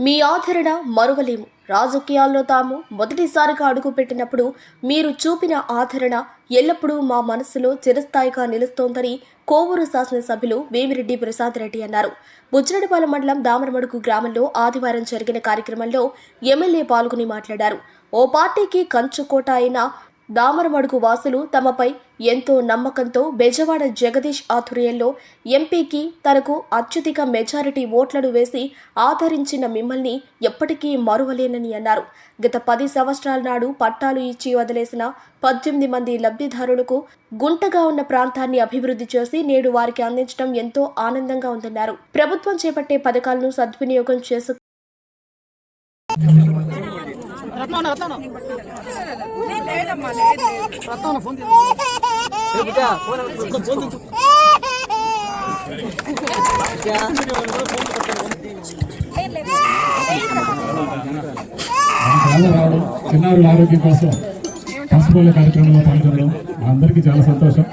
మీ ఆదరణ మరువలేము. రాజకీయాల్లో తాము మొదటిసారిగా అడుగుపెట్టినప్పుడు మీరు చూపిన ఆదరణ ఎల్లప్పుడూ మా మనసులో చిరస్థాయిగా నిలుస్తోందని కోవూరు శాసనసభ్యులు వేమిరెడ్డి ప్రసాద్ రెడ్డి అన్నారు. బుజ్జిరెడ్డిపాలెం మండలం దామరమడుగు గ్రామంలో ఆదివారం జరిగిన కార్యక్రమంలో ఎమ్మెల్యే పాల్గొని మాట్లాడారు. ఓ పార్టీకి కంచుకోట అయిన దామరమడుగు వాసులు తమపై ఎంతో నమ్మకంతో బెజవాడ జగదీష్ ఆధ్వర్యంలో ఎంపీకి తనకు అత్యధిక మెజారిటీ ఓట్లను వేసి ఆదరించిన మిమ్మల్ని ఎప్పటికీ మరువలేనని అన్నారు. గత 10 సంవత్సరాల నాడు పట్టాలు ఇచ్చి వదిలేసిన 18 మంది లబ్ధిదారులకు గుంటగా ఉన్న ప్రాంతాన్ని అభివృద్ధి చేసి నేడు వారికి అందించడం ఎంతో ఆనందంగా ఉందన్నారు. ప్రభుత్వం చేపట్టే పథకాలను సద్వినియోగం చేసుకు చిన్నారుల ఆరోగ్యం కోసం పసుపుల కార్యక్రమంలో పాల్గొనడం అందరికీ చాలా సంతోషం.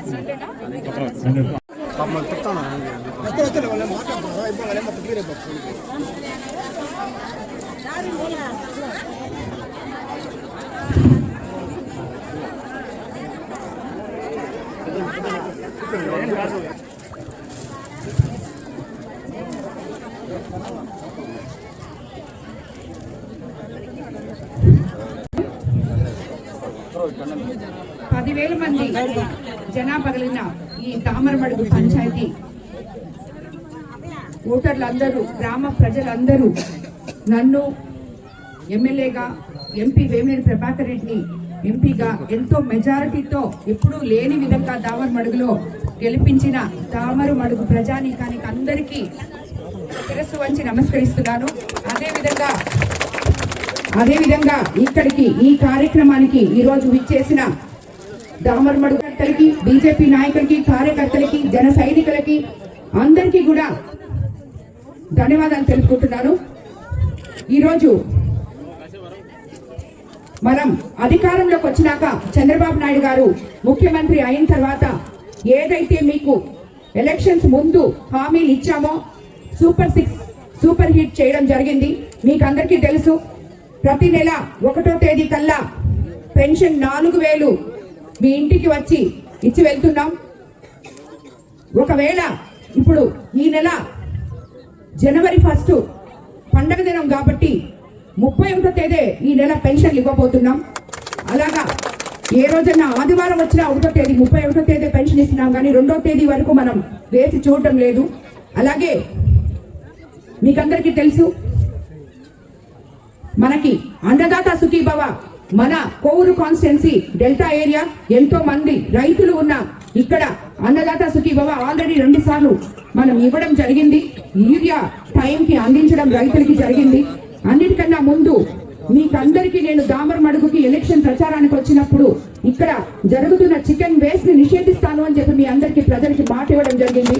పదివేల మంది జనాభా కలిగిన ఈ దామరమడుగు పంచాయతీ ఓటర్లందరూ, గ్రామ ప్రజలందరూ నన్ను ఎమ్మెల్యేగా, ఎంపీ వేమిరెడ్డి ప్రభాకర్ రెడ్డిని ఎంపీగా ఎంతో మెజారిటీతో ఎప్పుడూ లేని విధంగా దామరమడుగులో గెలిపించిన దామరమడుగు ప్రజానీకానికి అందరికీ శిరస్సు వంచి నమస్కరిస్తున్నాను. అదేవిధంగా ఇక్కడికి ఈ కార్యక్రమానికి ఈరోజు విచ్చేసిన దామరమడుగు కర్తలకి, బీజేపీ నాయకులకి, కార్యకర్తలకి, జన సైనికులకి అందరికీ కూడా ధన్యవాదాలు తెలుపుకుంటున్నాను. ఈరోజు మనం అధికారంలోకి వచ్చినాక చంద్రబాబు నాయుడు గారు ముఖ్యమంత్రి అయిన తర్వాత ఏదైతే మీకు ఎలక్షన్స్ ముందు హామీలు ఇచ్చామో సూపర్ 6 సూపర్ హిట్ చేయడం జరిగింది. మీకు అందరికీ తెలుసు. ప్రతి నెల 1వ తేదీ కల్లా పెన్షన్ 4000 మీ ఇంటికి వచ్చి ఇచ్చి వెళ్తున్నాం. ఒకవేళ ఇప్పుడు ఈ నెల జనవరి 1 పండగ దినం కాబట్టి 31వ తేదీ ఈ నెల పెన్షన్లు ఇవ్వబోతున్నాం. అలాగా ఏ రోజైనా ఆదివారం వచ్చినా 1వ తేదీ 31వ తేదీ పెన్షన్ ఇస్తున్నాం, కానీ 2వ తేదీ వరకు మనం వేసి చూడటం లేదు. అలాగే మీకందరికీ తెలుసు, మనకి అన్నదాత సుఖీభవ మన కోవూరు కాన్స్టిట్యున్సీ డెల్టా ఏరియా ఎంతో మంది రైతులు ఉన్న ఇక్కడ అన్నదాత సుఖీభవ ఆల్రెడీ 2 సార్లు మనం ఇవ్వడం జరిగింది. యూరియా టైంకి అందించడం రైతులకి జరిగింది. అన్నిటికన్నా ముందు మీకందరికీ నేను దామరమడుగుకి ఎలక్షన్ ప్రచారానికి వచ్చినప్పుడు ఇక్కడ జరుగుతున్న చికెన్ వేస్ట్ ని నిషేధిస్తాను అని చెప్పి మీ అందరికీ ప్రజలకి మాట ఇవ్వడం జరిగింది.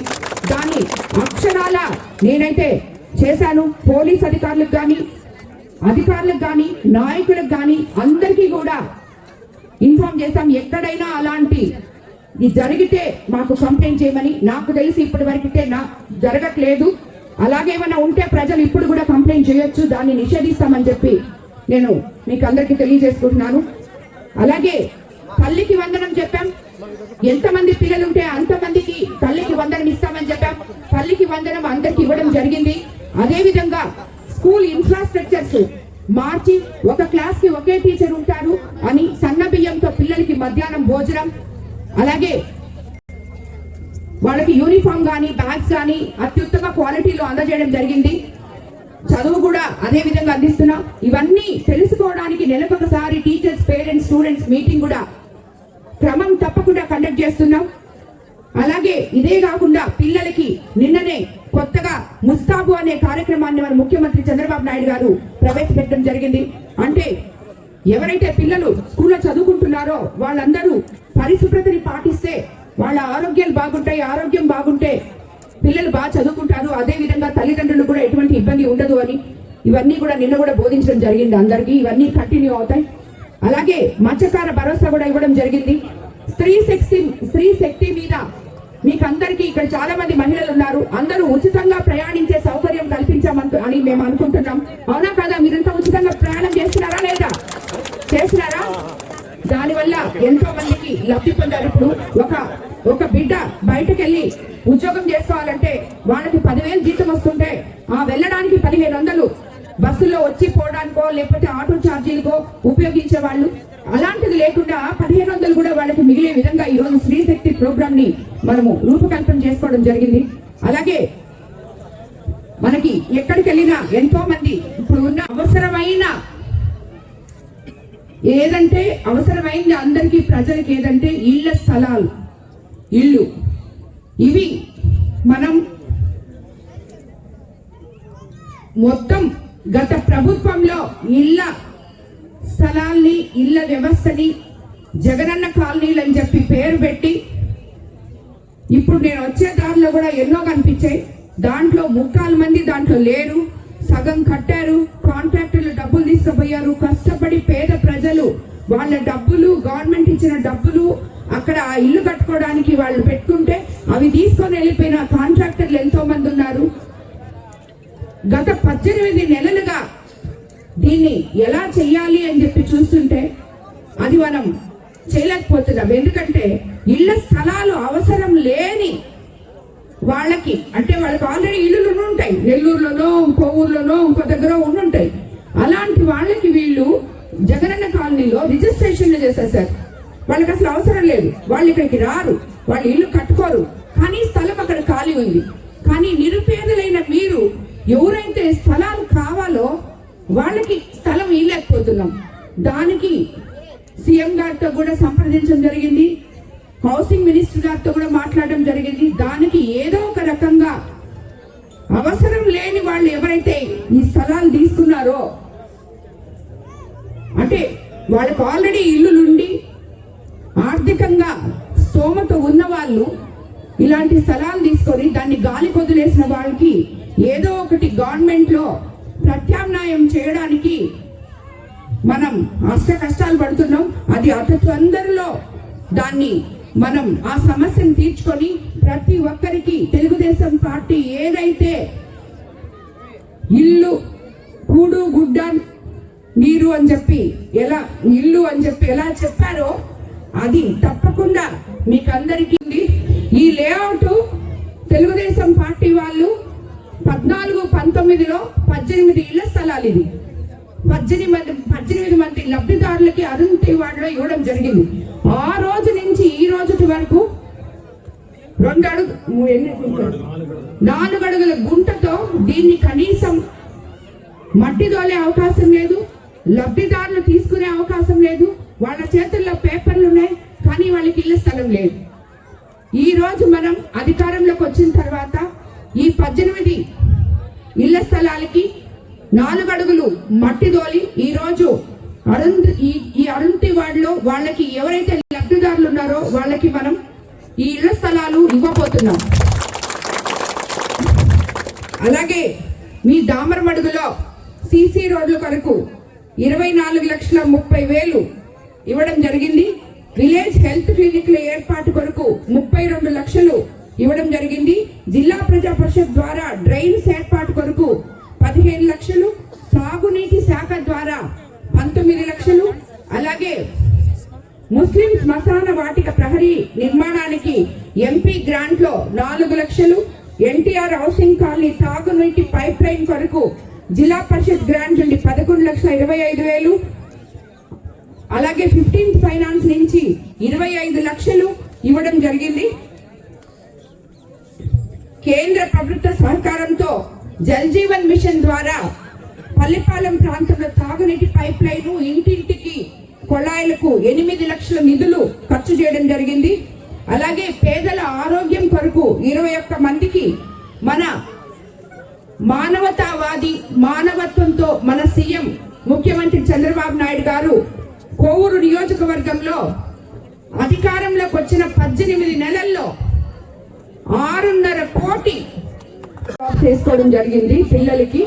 దాన్ని అక్షరాల నేనైతే చేశాను. పోలీస్ అధికారులకు కానీ నాయకులకు కానీ అందరికీ కూడా ఇన్ఫార్మ్ చేశాం. ఎక్కడైనా అలాంటి ఇది జరిగితే మాకు కంప్లైంట్ చేయమని. నాకు తెలిసి ఇప్పటి వరకైతే జరగట్లేదు. అలాగేమైనా ఉంటే ప్రజలు ఇప్పుడు కూడా కంప్లైంట్ చేయొచ్చు, దాన్ని నిషేధిస్తామని చెప్పి నేను మీకు అందరికీ తెలియజేసుకుంటున్నాను. అలాగే తల్లికి వందనం చెప్పాం. ఎంతమంది పిల్లలు ఉంటే అంతమందికి తల్లికి వందనం ఇస్తామని చెప్పాం. తల్లికి వందనం అందరికి ఇవ్వడం జరిగింది. అదేవిధంగా స్కూల్ ఇన్ఫ్రాస్ట్రక్చర్స్ మార్చి ఒక క్లాస్ కి ఒకే టీచర్ ఉంటారు అని సన్న బియ్యంతో పిల్లలకి మధ్యాహ్నం భోజనం, అలాగే వాళ్ళకి యూనిఫామ్ కానీ బ్యాగ్స్ కానీ అత్యుత్తమ క్వాలిటీలో అందజేయడం జరిగింది. చదువు కూడా అదే విధంగా అందిస్తున్నాం. ఇవన్నీ తెలుసుకోవడానికి నెలకొకసారి టీచర్స్, పేరెంట్స్, స్టూడెంట్స్ మీటింగ్ కూడా క్రమం తప్పకుండా కండక్ట్ చేస్తున్నాం. అలాగే ఇదే కాకుండా పిల్లలకి నిన్ననే కొత్తగా ముస్తాబు అనే కార్యక్రమాన్ని మన ముఖ్యమంత్రి చంద్రబాబు నాయుడు గారు ప్రవేశపెట్టడం జరిగింది. అంటే ఎవరైతే పిల్లలు స్కూల్లో చదువుకుంటున్నారో వాళ్ళందరూ పరిశుభ్రతని పాటిస్తే వాళ్ళ ఆరోగ్యాలు బాగుంటాయి. ఆరోగ్యం బాగుంటే పిల్లలు బాగా చదువుకుంటారు. అదే విధంగా తల్లిదండ్రులు కూడా ఎటువంటి ఇబ్బంది ఉండదు అని ఇవన్నీ కూడా నిన్న కూడా బోధించడం జరిగింది అందరికీ. ఇవన్నీ కంటిన్యూ అవుతాయి. అలాగే మత్స్యకార భరోసా కూడా ఇవ్వడం జరిగింది. స్త్రీ శక్తి మీద మీకు అందరికీ ఇక్కడ చాలా మంది మహిళలు ఉన్నారు. అందరూ ఉచితంగా ప్రయాణించే సౌకర్యం కల్పించామని మేము అనుకుంటున్నాం. అవునా? ఎంతో మందికి లబ్ధి పొందారు. ఇప్పుడు ఒక బిడ్డ బయటకు వెళ్ళి ఉద్యోగం చేసుకోవాలంటే వాళ్ళకి 10,000 జీతం వస్తుంటే వెళ్ళడానికి 1,500 బస్సులో వచ్చి పోవడానికో లేకపోతే ఆటో ఛార్జీలకో ఉపయోగించే వాళ్ళు. అలాంటిది లేకుండా 1,500 కూడా వాళ్ళకి మిగిలే విధంగా ఈరోజు స్త్రీ శక్తి ప్రోగ్రామ్ ని మనము రూపకల్పన చేసుకోవడం జరిగింది. అలాగే మనకి ఎక్కడికి వెళ్ళినా ఎంతో మంది ఇప్పుడు ఉన్న అవసరమైంది అందరికీ ప్రజలకి ఏదంటే ఇళ్ల స్థలాలు, ఇల్లు. ఇవి మనం మొత్తం గత ప్రభుత్వంలో ఇళ్ల స్థలాల్ని, ఇళ్ల వ్యవస్థని జగనన్న కాలనీలు అని చెప్పి పేరు పెట్టి ఇప్పుడు నేను వచ్చే దారిలో కూడా ఎన్నో కనిపించాయి. దాంట్లో 3/4 మంది దాంట్లో లేరు, సగం కట్టారు, కాంట్రాక్టర్లు డబ్బులు తీసుకుపోయారు. కష్టపడి పేద ప్రజలు వాళ్ళ డబ్బులు, గవర్నమెంట్ ఇచ్చిన డబ్బులు అక్కడ ఇల్లు కట్టుకోవడానికి వాళ్ళు పెట్టుకుంటే అవి తీసుకొని వెళ్ళిపోయిన కాంట్రాక్టర్లు ఎంతో మంది ఉన్నారు. గత 18 నెలలుగా దీన్ని ఎలా చెయ్యాలి అని చెప్పి చూస్తుంటే అది మనం చేయలేకపోతున్నాం. ఎందుకంటే ఇళ్ల స్థలాలు అవసరం లేని వాళ్ళకి, అంటే వాళ్ళకి ఆల్రెడీ ఇల్లులు ఉంటాయి, నెల్లూరులోనో ఇంకో ఊర్లోనో ఇంకో దగ్గర ఉండుంటాయి. అలాంటి వాళ్ళకి వీళ్ళు జగనన్న కాలనీలో రిజిస్ట్రేషన్లు చేసేసారు. వాళ్ళకి అసలు అవసరం లేదు, వాళ్ళు ఇక్కడికి రారు, వాళ్ళు ఇల్లు కట్టుకోరు, కానీ స్థలం అక్కడ ఖాళీ ఉంది. కానీ నిరుపేదలైన మీరు ఎవరైతే స్థలాలు కావాలో వాళ్ళకి స్థలం ఇవ్వలేకపోతున్నాం. దానికి సీఎం గారితో కూడా సంప్రదించడం జరిగింది, హౌసింగ్ మినిస్టర్ గారితో కూడా మాట్లాడడం జరిగింది. దానికి ఏదో ఒక రకంగా అవసరం లేని వాళ్ళు ఎవరైతే ఈ స్థలాలు తీసుకున్నారో, అంటే వాళ్ళకు ఆల్రెడీ ఇల్లులుండి ఆర్థికంగా స్తోమత ఉన్న వాళ్ళు ఇలాంటి స్థలాలు తీసుకొని దాన్ని గాలి కొదిలేసిన వాళ్ళకి ఏదో ఒకటి గవర్నమెంట్ లో ప్రత్యామ్నాయం చేయడానికి మనం అష్ట కష్టాలు పడుతున్నాం. అది అతి తొందరలో దాన్ని మనం ఆ సమస్యను తీర్చుకొని ప్రతి ఒక్కరికి తెలుగుదేశం పార్టీ ఏదైతే ఇల్లు, కూడు, గుడ్డ, నీరు అని చెప్పి ఎలా చెప్పారో అది తప్పకుండా మీకు అందరికీ. ఈ లేఅవుట్ తెలుగుదేశం పార్టీ వాళ్ళు 14-19లో 18 ఇళ్ల స్థలాలు ఇది 18 మంది లబ్ధిదారులకి అరుంధతి వార్డులో ఇవ్వడం జరిగింది. ఆ రోజు నుంచి ఈ రోజు వరకు 4 అడుగుల గుంటతో దీన్ని కనీసం మట్టి దోలే అవకాశం లేదు, లబ్ధిదారులు తీసుకునే అవకాశం లేదు. వాళ్ళ చేతుల్లో పేపర్లు ఉన్నాయి, కానీ వాళ్ళకి ఇళ్ల స్థలం లేదు. ఈ రోజు మనం అధికారంలోకి వచ్చిన తర్వాత ఈ 18 ఇళ్ల స్థలాలకి 4 అడుగులు మట్టి దోలి ఈ రోజు ఈ అరుంధతి వార్డులో వాళ్ళకి ఎవరైతే లబ్ధిదారులు ఉన్నారో వాళ్ళకి మనం ఈ ఇళ్ల స్థలాలు ఇవ్వబోతున్నాం. అలాగే మీ దామరమడుగులో సిసి రోడ్ల కొరకు 24,30,000 ఇవ్వడం జరిగింది. విలేజ్ హెల్త్ క్లినిక్ల ఏర్పాటు కొరకు 32 లక్షలు ఇవ్వడం జరిగింది. జిల్లా ప్రజా పరిషత్ ద్వారా డ్రైన్స్ ఏర్పాటు కొరకు 15 లక్షలు, సాగునీటి శాఖ ద్వారా 19 లక్షలు, అలాగే ముస్లిం శ్మశాన వాటిక ప్రహరీ నిర్మాణానికి ఎంపీ గ్రాంట్ లో 4 లక్షలు, ఎన్టీఆర్ హౌసింగ్ కాలనీ తాగునీటి పైప్ లైన్ కొరకు జిల్లా పరిషత్ గ్రాంట్ నుండి 11,25,000, అలాగే 15th ఫైనాన్స్ నుంచి 25 లక్షలు ఇవ్వడం జరిగింది. కేంద్ర ప్రభుత్వ సహకారంతో జల్ జీవన్ మిషన్ ద్వారా పల్లెపాలెం ప్రాంతంలో తాగునీటి పైప్ లైన్, ఇంటింటికి కొళాయిలకు 8 లక్షల నిధులు ఖర్చు చేయడం జరిగింది. అలాగే పేదల ఆరోగ్యం కొరకు 21 మందికి మన మానవతావాది మానవత్వంతో మన సీఎం ముఖ్యమంత్రి చంద్రబాబు నాయుడు గారు కోవూరు నియోజకవర్గంలో అధికారంలోకి వచ్చిన 18 నెలల్లో 6.5 కోటి చేసుకోవడం జరిగింది పిల్లలకి.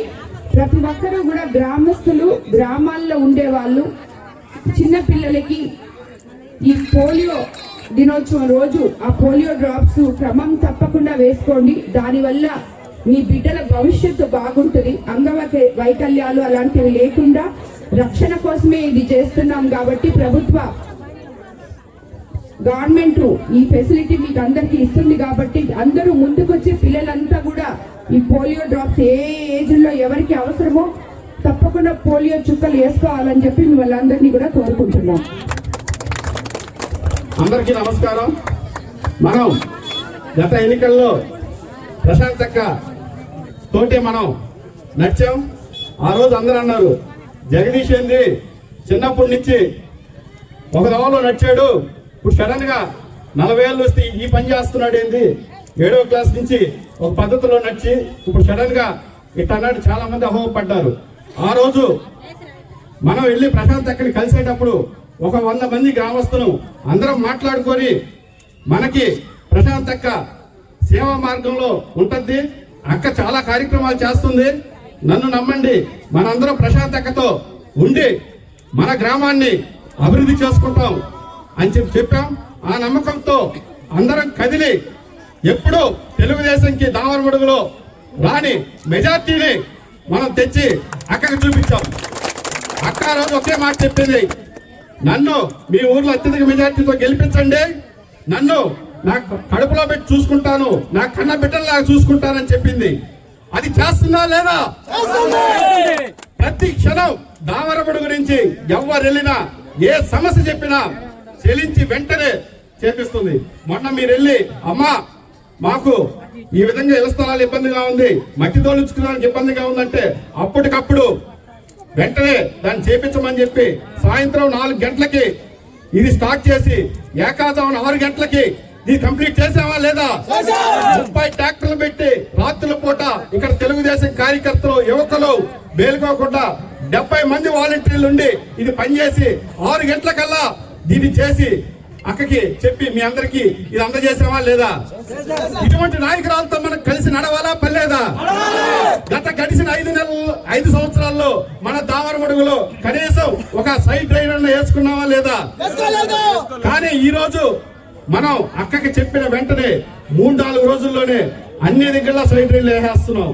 ప్రతి ఒక్కరూ కూడా గ్రామస్తులు, గ్రామాల్లో ఉండే వాళ్ళు చిన్న పిల్లలకి ఈ పోలియో దినోత్సవం రోజు ఆ పోలియో డ్రాప్స్ క్రమం తప్పకుండా వేసుకోండి. దానివల్ల మీ బిడ్డల భవిష్యత్తు బాగుంటుంది. అంగవైకల్యాలు అలాంటివి లేకుండా రక్షణ కోసమే ఇది చేస్తున్నాం. కాబట్టి ప్రభుత్వ గవర్నమెంట్ ఈ ఫెసిలిటీ మీకు అందరికి ఇస్తుంది కాబట్టి అందరూ ముందుకొచ్చి పిల్లలంతా కూడా ఈ పోలియో డ్రాప్స్ ఏ ఏజ్ లో ఎవరికి అవసరమో తప్పకుండా పోలియో చుక్కలు వేసుకోవాలని చెప్పి మిమ్మల్ని అందరినీ కూడా కోరుకుంటున్నాం. అందరికీ నమస్కారం. మనం గత ఎన్నికల్లో ప్రశాంతక్క తోటి మనం నడిచాం. ఆ రోజు అందరూ అన్నారు జగదీష్ ఏంది చిన్నప్పటి నుంచి ఒక దోవలో నడిచాడు, ఇప్పుడు సడన్ గా 40 ఏళ్ళు వస్తే ఈ పని చేస్తున్నాడు ఏంది, 7వ క్లాస్ నుంచి ఒక పద్ధతిలో నడిచి ఇప్పుడు సడన్ గా ఇట్టన్నాడు. చాలా మంది అహోపడ్డారు. ఆ రోజు మనం వెళ్ళి ప్రశాంతక్కని కలిసేటప్పుడు ఒక 100 మంది గ్రామస్తులు అందరం మాట్లాడుకొని మనకి ప్రశాంతక్క సేవా మార్గంలో ఉంటుంది, అక్క చాలా కార్యక్రమాలు చేస్తుంది, నన్ను నమ్మండి మనందరం ప్రశాంతక్కతో ఉండి మన గ్రామాన్ని అభివృద్ధి చేసుకుంటాం అని చెప్పాం. ఆ నమ్మకంతో అందరం కదిలి ఎప్పుడూ తెలుగుదేశంకి దావరమడుగులో రాని మెజార్టీని మనం తెచ్చి అక్కకి చూపించాం. అక్క రోజు ఒకే మాట చెప్పింది, నన్ను మీ ఊర్లో అత్యధిక మెజార్టీతో గెలిపించండి, నన్ను నా కడుపులో పెట్టి చూసుకుంటాను, నా కన్న బిడ్డల్లాగా చూసుకుంటానని చెప్పింది. అది చేస్తుందా లేదా? ప్రతి క్షణం దావరమడు గురించి ఎవరు వెళ్ళినా ఏ సమస్య చెప్పినా చెల్లించి వెంటనే చేపిస్తుంది. మొన్న మీరు వెళ్ళి అమ్మా మాకు ఈ విధంగా ఇళ్ల స్థలాలు ఇబ్బందిగా ఉంది, మట్టి తోలుచుకోవడానికి ఇబ్బందిగా ఉందంటే అప్పటికప్పుడు వెంటనే దాన్ని చేపించమని చెప్పి సాయంత్రం 4 గంటలకి ఇది స్టార్ట్ చేసి ఏకాజామున 6 గంటలకి ఇది కంప్లీట్ చేసావా లేదా? 30 ట్రాక్టర్లు పెట్టి రాత్రుల పూట ఇక్కడ తెలుగుదేశం కార్యకర్తలు యువకులు మేలుకోకుండా 70 మంది వాలంటీర్లు ఉండి ఇది పనిచేసి 6 గంటలకల్లా దీన్ని చేసి అక్కకి చెప్పి మీ అందరికి ఇది అందజేసావా లేదా? ఇటువంటి నాయకురాలతో మనం కలిసి నడవాలా పర్లేదా? గత గడిచిన 5 సంవత్సరాల్లో మన దావరమడుగులో కనీసం ఒక సైడ్ డ్రైన్ వేసుకున్నావా లేదా? కానీ ఈ రోజు మనం అక్కకి చెప్పిన వెంటనే 3-4 రోజుల్లోనే అన్ని దగ్గర సైడ్ డ్రైన్లు వేసేస్తున్నాం.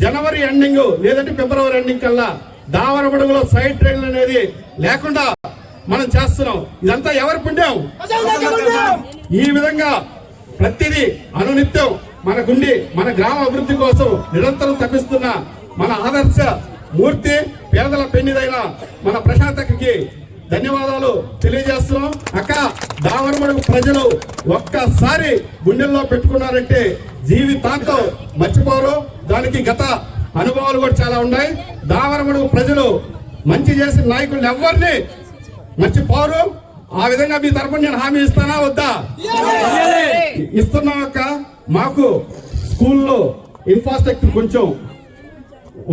జనవరి ఎండింగ్ లేదంటే ఫిబ్రవరి ఎండింగ్ కల్లా దావరమడుగులో సైడ్ డ్రైన్లు అనేది లేకుండా మనం చేస్తున్నాం. ఇదంతా ఎవరి పుణ్యం? ఈ విధంగా ప్రతిదీ అనునిత్యం మనకుండి మన గ్రామ అభివృద్ధి కోసం నిరంతరం తప్పిస్తున్న మన ఆదర్శ మూర్తి పేదల పెన్నిదైన మన ప్రశాంతకి ధన్యవాదాలు తెలియజేస్తున్నాం. అక్క దావరమడుగు ప్రజలు ఒక్కసారి గుండెల్లో పెట్టుకున్నారంటే జీవితాంతం మర్చిపోరు. దానికి గత అనుభవాలు కూడా చాలా ఉన్నాయి. దావరమడుగు ప్రజలు మంచి చేసిన నాయకులు ఎవరిని మర్చిపోరు. ఆ విధంగా మీ తరపున నేను హామీ ఇస్తానా వద్దా? ఇస్తున్నాం అక్క. మాకు స్కూల్లో ఇన్ఫ్రాస్ట్రక్చర్ కొంచెం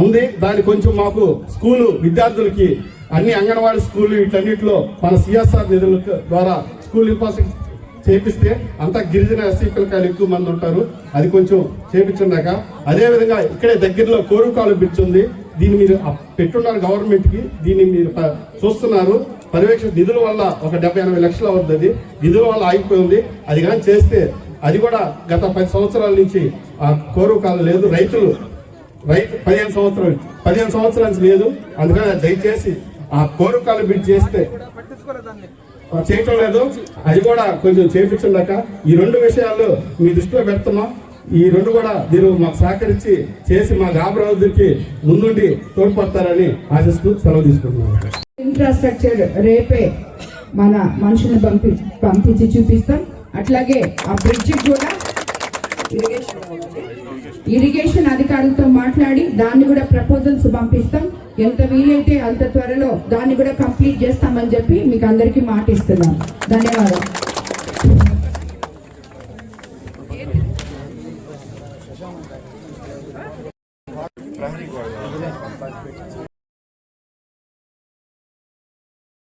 ఉంది, దాని కొంచెం మాకు స్కూలు విద్యార్థులకి అన్ని అంగన్వాడీ స్కూల్ వీటన్నిటిలో మన సిఎస్ఆర్ నిధుల ద్వారా స్కూల్ ఇన్ఫ్రాస్ట్రక్చర్ చేపిస్తే అంతా గిరిజన ఎస్సీ పిల్లకాయలు ఎక్కువ మంది ఉంటారు, అది కొంచెం చేపించున్నాక. అదే విధంగా ఇక్కడే దగ్గరలో కోరుకాలు బ్రిడ్జ్ ఉంది, దీన్ని మీరు పెట్టున్నారు గవర్నమెంట్ కి, దీన్ని మీరు చూస్తున్నారు. పర్యవేక్షణ నిధుల వల్ల ఒక 70-80 లక్షలు అవుతుంది, నిధుల వల్ల ఆగిపోయింది. అది కానీ చేస్తే అది కూడా గత 10 సంవత్సరాల నుంచి ఆ కోరుకాలు లేదు, రైతు 15 సంవత్సరాల నుంచి లేదు. అందుకని దయచేసి ఆ కోరుకాలు బ్రిడ్జ్ చేస్తే చేయటం లేదు, అది కూడా కొంచెం చేయించుండక ఈ 2 విషయాలు మీ దృష్టిలో పెడుతున్నాం. ఈ 2 కూడా మీరు మాకు సహకరించి చేసి మా గ్రామాభివృద్ధికి ముందుండి తోడ్పడతారని ఆశిస్తూ సెలవు తీసుకుంటున్నాం. ఇన్ఫ్రాస్ట్రక్చర్ రేపే మన మనుషులను పంపించి చూపిస్తాం. అట్లాగే ఆ బ్రిడ్జ్ కూడా ఇరిగేషన్ అధికారులతో మాట్లాడి దాన్ని కూడా ప్రపోజల్స్ పంపిస్తాం. ఎంత వీలైతే అంత త్వరలో దాన్ని కూడా కంప్లీట్ చేస్తామని చెప్పి మీకు అందరికీ మాట ఇస్తున్నాం. ధన్యవాదాలు.